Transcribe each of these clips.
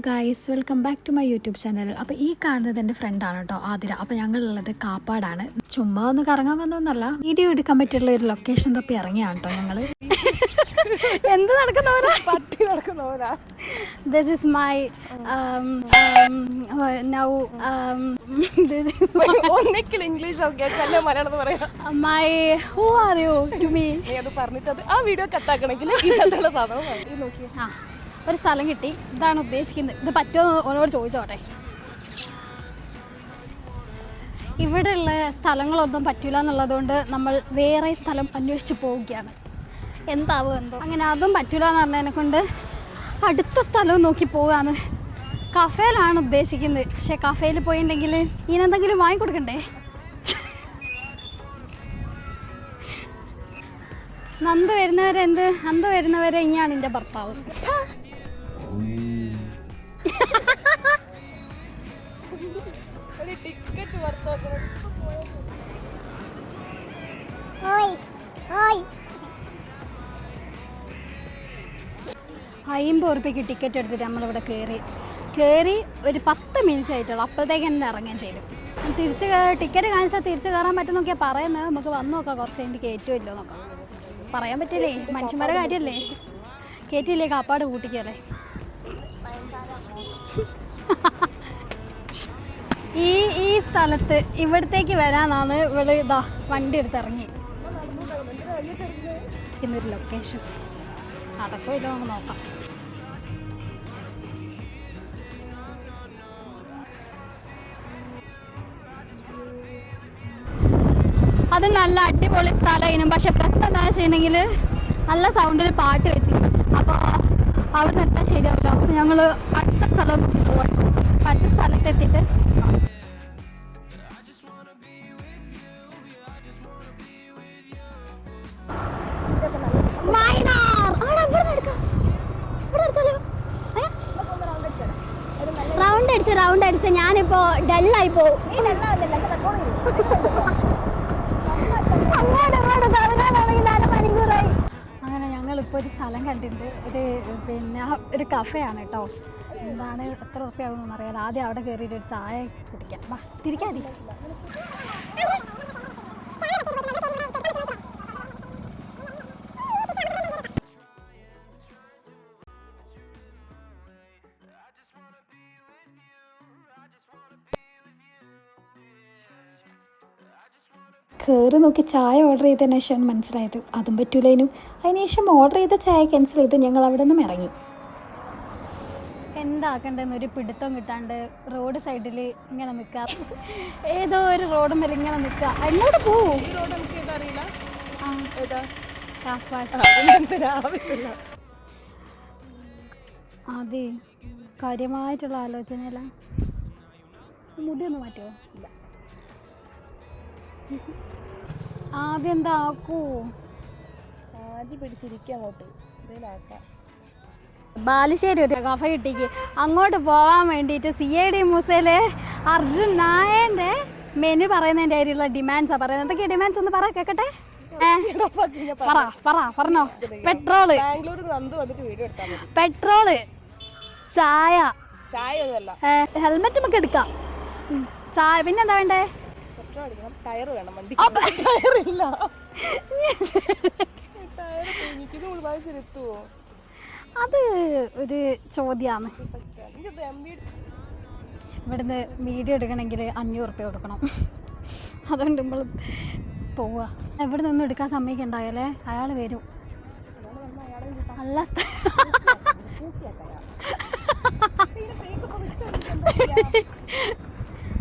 Guys, welcome back to my YouTube channel. അപ്പോൾ ഈ കാണുന്നത് എൻ്റെ ഫ്രണ്ടാണ് കേട്ടോ, ആതിര. അപ്പോൾ ഞങ്ങളുള്ളത് കാപ്പാടാണ്. ചുമ്മാ ഒന്ന് കറങ്ങാൻ വന്നൊന്നല്ല, വീഡിയോ എടുക്കാൻ പറ്റിയുള്ള ഒരു ലൊക്കേഷൻ തപ്പി ഇറങ്ങിയാണ് കേട്ടോ ഞങ്ങൾ. എന്ത് നടക്കുന്നവരാ? This is my now ഒന്നിക്കൽ ഇംഗ്ലീഷ് അല്ല മലയാളം പറയാം. my who are you to me? നീ അത് പറഞ്ഞിട്ട് ആ വീഡിയോ കട്ടാക്കണമെങ്കിൽ ഇങ്ങനത്തുള്ള സാധനം നോക്കി. ഒരു സ്ഥലം കിട്ടി, ഇതാണ് ഉദ്ദേശിക്കുന്നത്. ഇത് പറ്റുമോ ഓനോട് ചോദിച്ചോട്ടെ. ഇവിടെയുള്ള സ്ഥലങ്ങളൊന്നും പറ്റില്ല എന്നുള്ളതുകൊണ്ട് നമ്മൾ വേറെ സ്ഥലം അന്വേഷിച്ച് പോവുകയാണ്. എന്താവും എന്തോ. അങ്ങനെ അതും പറ്റില്ല എന്ന് പറഞ്ഞതിനെ കൊണ്ട് അടുത്ത സ്ഥലവും നോക്കി പോവുകയാണ്. കഫേയിലാണ് ഉദ്ദേശിക്കുന്നത്. പക്ഷേ കഫേയിൽ പോയിട്ടുണ്ടെങ്കിൽ ഇതിനെന്തെങ്കിലും വാങ്ങിക്കൊടുക്കണ്ടേ? നന്ദ വരുന്നവരെ ഇനിയാണ് എൻ്റെ ഭർത്താവ്. ₹50 ടിക്കറ്റ് എടുത്തിട്ട് നമ്മളിവിടെ കയറി ഒരു 10 മിനിറ്റ് ആയിട്ടുള്ളൂ. അപ്പോഴത്തേക്ക് എന്നെ ഇറങ്ങുകയും ചെയ്തു. തിരിച്ച് ടിക്കറ്റ് കാണിച്ചാൽ തിരിച്ച് കയറാൻ പറ്റുമെന്നൊക്കെയാണ് പറയുന്നത്. നമുക്ക് വന്ന് നോക്കാം, കുറച്ച് കഴിഞ്ഞ് കയറ്റുമല്ലോ നോക്കാം. പറയാൻ പറ്റില്ലേ, മനുഷ്യന്മാരെ കാര്യമല്ലേ. കയറ്റില്ലേ കാപ്പാട് കൂട്ടിക്കല്ലേ. ഈ സ്ഥലത്ത് ഇവിടത്തേക്ക് വരാനാണ് ഇവള് ഇതാ വണ്ടി എടുത്ത് ഇറങ്ങി. ഇന്നൊരു ലൊക്കേഷൻ നടക്കുമല്ലോ, നമുക്ക് നോക്കാം. അത് നല്ല അടിപൊളി സ്ഥലമായിരുന്നു. പക്ഷെ പ്രശ്നം എന്താ വെച്ചിട്ടുണ്ടെങ്കിൽ നല്ല സൗണ്ടിൽ പാട്ട് വെച്ചിരുന്നു. അപ്പോൾ അവിടെ നിർത്താൻ ശരിയാവില്ല. അപ്പോൾ ഞങ്ങൾ അടുത്ത സ്ഥലം നോക്കി പോവാം. അടുത്ത സ്ഥലത്തെത്തിയിട്ട് റൗണ്ട് അടിച്ച് ഞാനിപ്പോ ഡല്ലായി പോവും. അങ്ങനെ ഞങ്ങളിപ്പോൾ ഒരു സ്ഥലം കണ്ടിട്ടുണ്ട്. ഒരു കഫേയാണ് കേട്ടോ. എന്താണ് എത്ര ഉറുപ്പ്യാകുമെന്ന് അറിയാം. ആദ്യം അവിടെ കയറിയിട്ട് ഒരു ചായ കുടിക്കാം. വാ, തിരിക്കാതി. കയറി നോക്കി ചായ ഓർഡർ ചെയ്തതിന് ശേഷം മനസ്സിലായത് അതും പറ്റൂലേനും. അതിനുശേഷം ഓർഡർ ചെയ്ത ചായ ക്യാൻസൽ ചെയ്ത് ഞങ്ങൾ അവിടെ നിന്നും ഇറങ്ങി. എന്താക്കണ്ടെന്നൊരു പിടുത്തം കിട്ടാണ്ട് റോഡ് സൈഡിൽ ഇങ്ങനെ നിൽക്കുക. ഏതോ ഒരു റോഡും വരെ ഇങ്ങനെ നിൽക്കുക. എന്നോട് പോവും. അതെ, കാര്യമായിട്ടുള്ള ആലോചനയല്ല. മുടിയൊന്നും മാറ്റുമോ? ആദ്യം എന്താ ആക്കൂ? ആദ്യം പിടിച്ചിരിക്കുക അങ്ങോട്ട്. ഇതിലാക്കാം. ബാലുശ്ശേരി ഒരു കഫ കിട്ടിക്ക് അങ്ങോട്ട് പോകാൻ വേണ്ടിയിട്ട് CID മൂസയിലെ അർജുൻ നായൻ്റെ മെനു പറയുന്നതിൻ്റെ കാര്യമുള്ള ഡിമാൻഡ്സാണ് പറയുന്നത്. എന്തൊക്കെയാ ഡിമാൻഡ്സ് ഒന്ന് പറ കേൾക്കട്ടെ. പറഞ്ഞോ. പെട്രോള്, ചായ, ഹെൽമെറ്റ് നമുക്ക് എടുക്കാം, ചായ, പിന്നെന്താ വേണ്ടേ? ടയർ വേണം വണ്ടി. അത് ഒരു ചോദ്യമാണ്. ഇവിടുന്ന് വീഡിയോ എടുക്കണമെങ്കിൽ ₹500 കൊടുക്കണം. അതുകൊണ്ട് നമ്മൾ പോവുക. ഇവിടെ നിന്നും എടുക്കാൻ സമ്മതിക്കണ്ടായാലേ അയാൾ വരും. നല്ല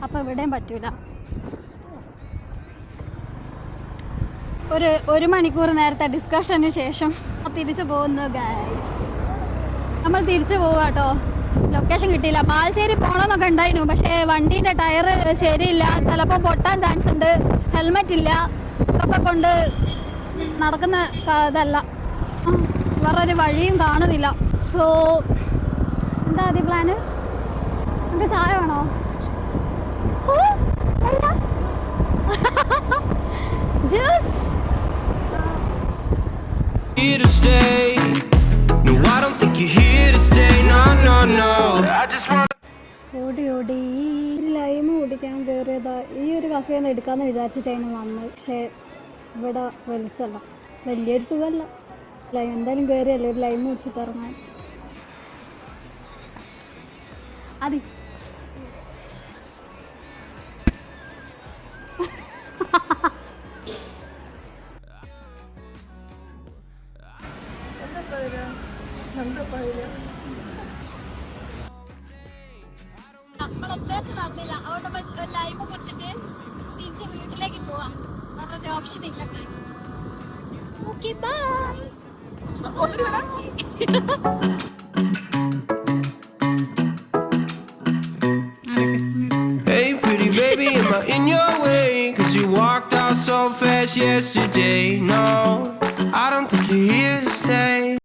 അപ്പം ഇവിടെയും പറ്റൂല. ഒരു മണിക്കൂർ നേരത്തെ ഡിസ്കഷന് ശേഷം തിരിച്ചു പോകുന്നു ഗൈസ്. നമ്മൾ തിരിച്ചു പോവുക കേട്ടോ. ലൊക്കേഷൻ കിട്ടിയില്ല. ബാലുശ്ശേരി പോകണമെന്നൊക്കെ ഉണ്ടായിരുന്നു. പക്ഷേ വണ്ടീൻ്റെ ടയർ ശരിയില്ല, ചിലപ്പോൾ പൊട്ടാൻ ചാൻസ് ഉണ്ട്, ഹെൽമെറ്റ് ഇല്ല. ഇതൊക്കെ കൊണ്ട് നടക്കുന്ന ഇതല്ല. വേറൊരു വഴിയും കാണുന്നില്ല. സോ എന്താ ആദ്യ പ്ലാന്? നമുക്ക് ചായ വേണോ? Juice. Here to stay. No, I don't think you're here to stay. No, no, know. I just want. ഓടി ഓടി ലൈമ് കുടിക്കാൻ കയറിയതാ. ഈ ഒരു കഫേയിൽ നിന്ന് എടുക്കാമെന്ന് വിചാരിച്ചിട്ടാണ് വന്നത്. പക്ഷേ ഇവിടെ വലിച്ചല്ല, വലിയൊരു സുഖമല്ല. ലൈം എന്തായാലും കയറിയല്ലേ, ഒരു ലൈമ് കുടിച്ചിട്ട് ഇറങ്ങാൻ. അതി നമ്മൾ അത്യാവശ്യം നടന്നില്ല, അതുകൊണ്ട് ലൈമ് കുടിച്ചിട്ട് തിരിച്ച് വീട്ടിലേക്ക് പോവാം. അവിടെ ഓപ്ഷൻ ഇല്ല. Okay bye. Hey, pretty baby, am I in your way? 'Cause you walked out so fast yesterday. No, I don't think you're here to stay.